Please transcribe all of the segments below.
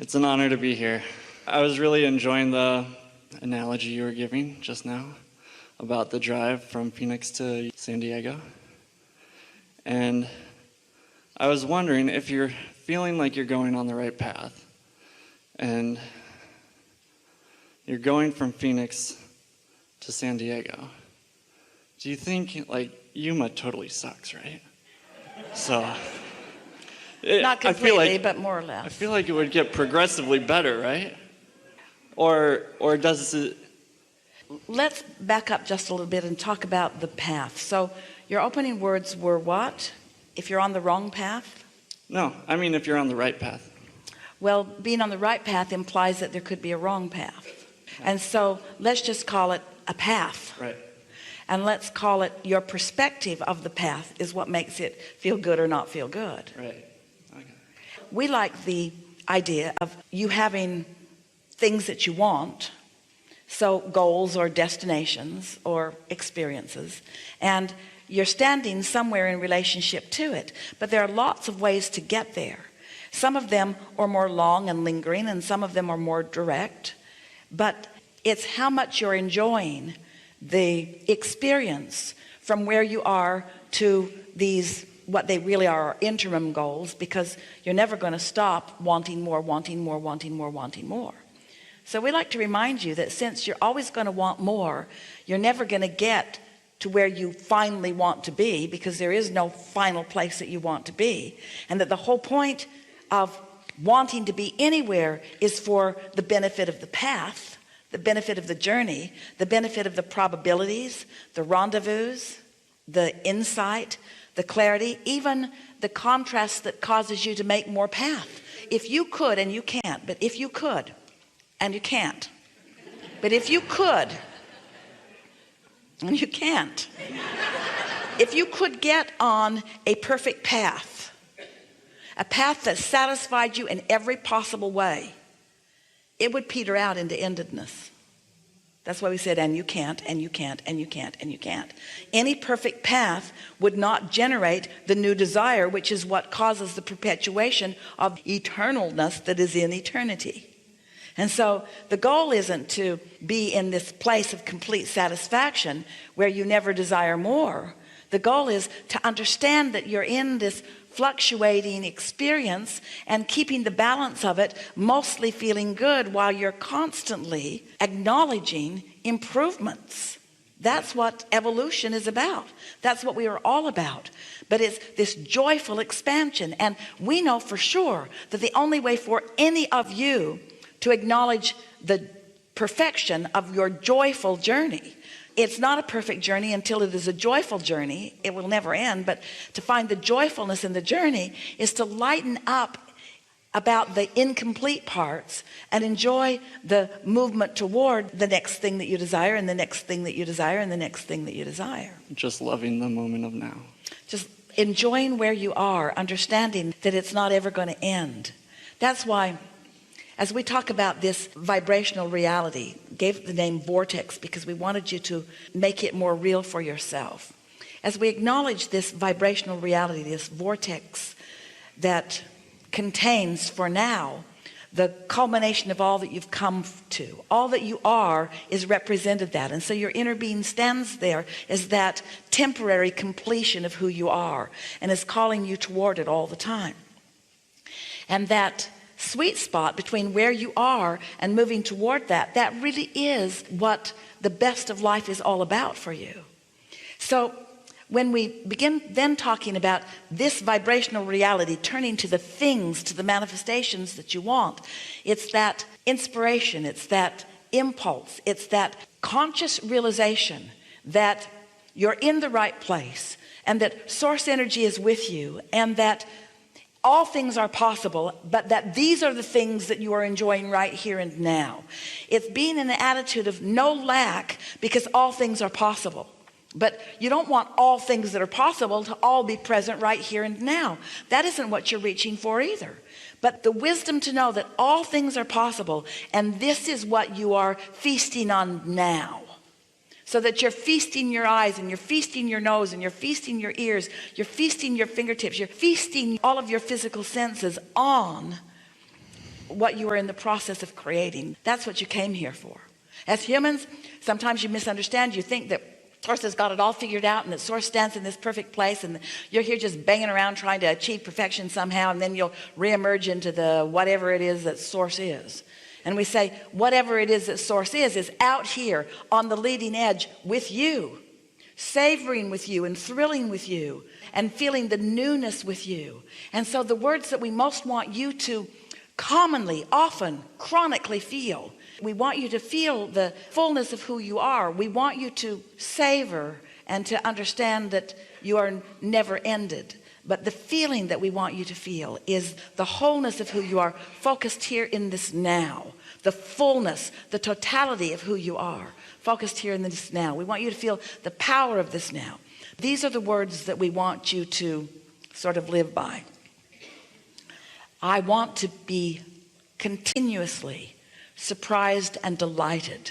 It's an honor to be here. I was really enjoying the analogy you were giving just now about the drive from Phoenix to San Diego. And I was wondering if you're feeling like you're going on the right path and you're going from Phoenix to San Diego. Do you think, like, Yuma totally sucks, right? So, Not completely, but more or less. I feel like it would get progressively better, right? Or does it? Let's back up just a little bit and talk about the path. So your opening words were what? If you're on the wrong path? No, I mean if you're on the right path. Well, being on the right path implies that there could be a wrong path. And so let's just call it a path. Right. And let's call it your perspective of the path is what makes it feel good or not feel good. Right. Okay. We like the idea of you having things that you want, so goals or destinations or experiences, and you're standing somewhere in relationship to it. But there are lots of ways to get there. Some of them are more long and lingering, and some of them are more direct. But it's how much you're enjoying the experience from where you are to these, what they really are interim goals, because you're never going to stop wanting more, wanting more, wanting more, wanting more. So we like to remind you that since you're always going to want more, you're never going to get to where you finally want to be, because there is no final place that you want to be. And that the whole point of wanting to be anywhere is for the benefit of the path, the benefit of the journey, the benefit of the probabilities, the rendezvous, the insight, the clarity, even the contrast that causes you to make more path. If you could, and you can't, but if you could, and you can't, but if you could, and you can't, if you could get on a perfect path, a path that satisfied you in every possible way, it would peter out into endedness. That's why we said, and you can't, and you can't, and you can't, and you can't. Any perfect path would not generate the new desire, which is what causes the perpetuation of eternalness that is in eternity. And so the goal isn't to be in this place of complete satisfaction where you never desire more. The goal is to understand that you're in this fluctuating experience and keeping the balance of it, mostly feeling good while you're constantly acknowledging improvements. That's what evolution is about. That's what we are all about. But it's this joyful expansion. And we know for sure that the only way for any of you to acknowledge the perfection of your joyful journey, it's not a perfect journey until it is a joyful journey. It will never end. But to find the joyfulness in the journey is to lighten up about the incomplete parts and enjoy the movement toward the next thing that you desire, and the next thing that you desire, and the next thing that you desire. Just loving the moment of now. Just enjoying where you are, understanding that it's not ever going to end. That's why, as we talk about this vibrational reality, gave it the name vortex because we wanted you to make it more real for yourself. As we acknowledge this vibrational reality, this vortex that contains for now the culmination of all that you've come to, all that you are is represented that. And so your inner being stands there as that temporary completion of who you are and is calling you toward it all the time. And that sweet spot between where you are and moving toward that, that really is what the best of life is all about for you. So when we begin then talking about this vibrational reality turning to the things, to the manifestations that you want, it's that inspiration, it's that impulse, it's that conscious realization that you're in the right place and that source energy is with you, and that all things are possible, but that these are the things that you are enjoying right here and now. It's being in an attitude of no lack because all things are possible. But you don't want all things that are possible to all be present right here and now. That isn't what you're reaching for either. But the wisdom to know that all things are possible, and this is what you are feasting on now. So that you're feasting your eyes, and you're feasting your nose, and you're feasting your ears, you're feasting your fingertips, you're feasting all of your physical senses on what you are in the process of creating. That's what you came here for. As humans, sometimes you misunderstand. You think that Source has got it all figured out and that Source stands in this perfect place and you're here just banging around trying to achieve perfection somehow, and then you'll reemerge into the whatever it is that Source is. And we say whatever it is that Source is out here on the leading edge with you, savoring with you and thrilling with you and feeling the newness with you. And so the words that we most want you to commonly, often, chronically feel, we want you to feel the fullness of who you are. We want you to savor and to understand that you are never ended. But the feeling that we want you to feel is the wholeness of who you are, focused here in this now. The fullness, the totality of who you are, focused here in this now. We want you to feel the power of this now. These are the words that we want you to sort of live by. I want to be continuously surprised and delighted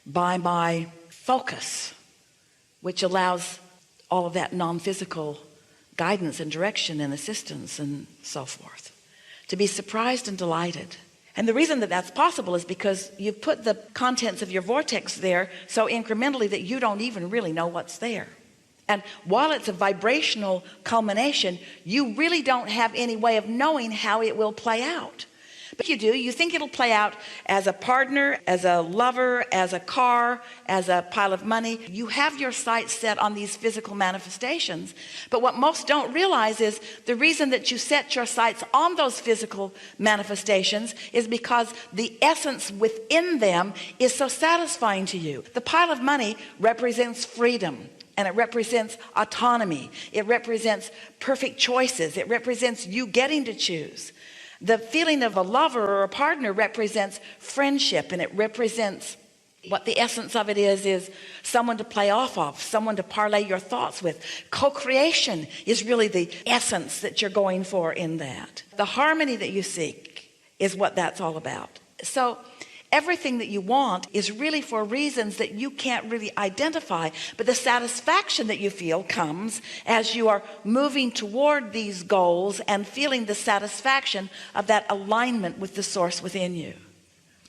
by my focus, which allows all of that non-physical guidance and direction and assistance and so forth. To be surprised and delighted. And the reason that that's possible is because you've put the contents of your vortex there so incrementally that you don't even really know what's there. And while it's a vibrational culmination, you really don't have any way of knowing how it will play out. But you do. You think it'll play out as a partner, as a lover, as a car, as a pile of money. You have your sights set on these physical manifestations. But what most don't realize is the reason that you set your sights on those physical manifestations is because the essence within them is so satisfying to you. The pile of money represents freedom. And it represents autonomy. It represents perfect choices. It represents you getting to choose. The feeling of a lover or a partner represents friendship, and it represents what the essence of it is someone to play off of, someone to parlay your thoughts with. Co-creation is really the essence that you're going for in that. The harmony that you seek is what that's all about. So everything that you want is really for reasons that you can't really identify, but the satisfaction that you feel comes as you are moving toward these goals and feeling the satisfaction of that alignment with the Source within you.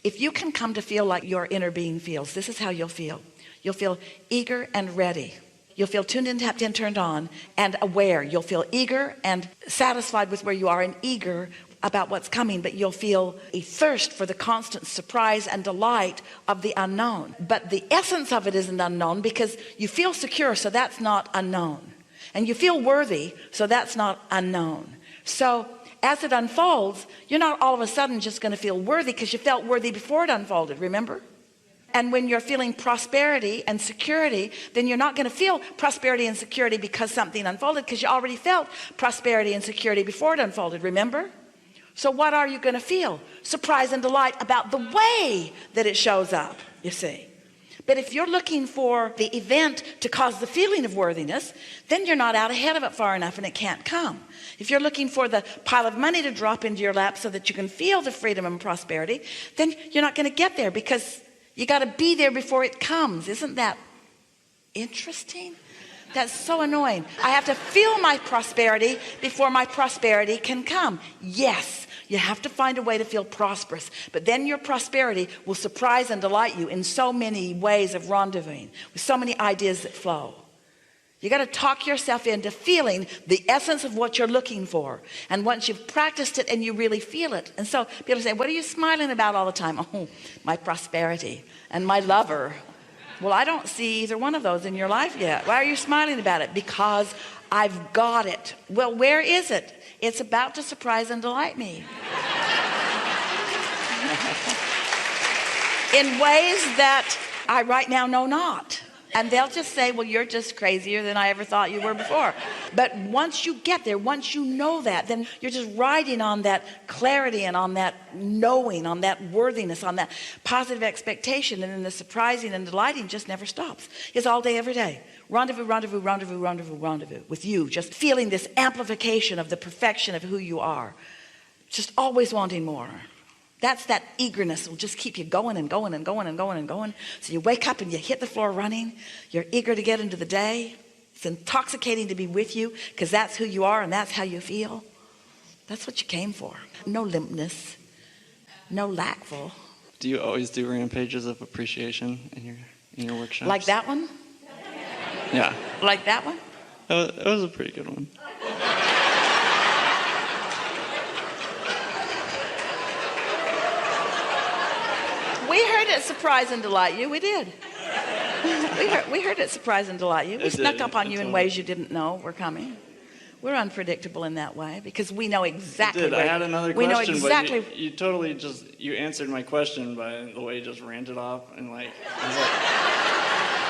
If you can come to feel like your inner being feels, this is how you'll feel. You'll feel eager and ready. You'll feel tuned in, tapped in, turned on, and aware. You'll feel eager and satisfied with where you are and eager about what's coming, but you'll feel a thirst for the constant surprise and delight of the unknown. But the essence of it isn't unknown because you feel secure, so that's not unknown. And you feel worthy, so that's not unknown. So as it unfolds, you're not all of a sudden just going to feel worthy because you felt worthy before it unfolded, remember? And when you're feeling prosperity and security, then you're not going to feel prosperity and security because something unfolded, because you already felt prosperity and security before it unfolded, remember? So what are you going to feel? Surprise and delight about the way that it shows up, you see. But if you're looking for the event to cause the feeling of worthiness, then you're not out ahead of it far enough and it can't come. If you're looking for the pile of money to drop into your lap so that you can feel the freedom and prosperity, then you're not going to get there because you got to be there before it comes. Isn't that interesting? That's so annoying. I have to feel my prosperity before my prosperity can come. Yes, you have to find a way to feel prosperous, but then your prosperity will surprise and delight you in so many ways of rendezvousing, with so many ideas that flow. You got to talk yourself into feeling the essence of what you're looking for. And once you've practiced it and you really feel it. And so people say, what are you smiling about all the time? Oh, my prosperity and my lover. Well, I don't see either one of those in your life yet. Why are you smiling about it? Because I've got it. Well, where is it? It's about to surprise and delight me. In ways that I right now know not. And they'll just say, well, you're just crazier than I ever thought you were before. But once you get there, once you know that, then you're just riding on that clarity and on that knowing, on that worthiness, on that positive expectation. And then the surprising and delighting just never stops. It's all day, every day. Rendezvous, rendezvous, rendezvous, rendezvous, rendezvous with you. Just feeling this amplification of the perfection of who you are. Just always wanting more. That's that eagerness will just keep you going and going and going and going and going. So you wake up and you hit the floor running. You're eager to get into the day. It's intoxicating to be with you because that's who you are and that's how you feel. That's what you came for. No limpness, No lackful. Do you always do rampages of appreciation in your workshops? Like that one? Yeah. Like that one? That was a pretty good one. We heard it surprise and delight you. We did. We heard it surprise and delight you. We snuck up on you in ways you didn't know were coming. We're unpredictable in that way because we know exactly. I had another question, we know exactly. but you totally you answered my question by the way you just ranted off and like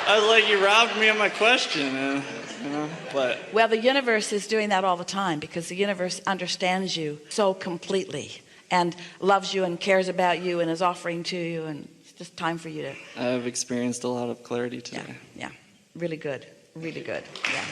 I was like you robbed me of my question, you know. But well, the universe is doing that all the time because the universe understands you so completely and loves you and cares about you and is offering to you, and it's just time for you to. I've experienced a lot of clarity today. Yeah, really good, yeah.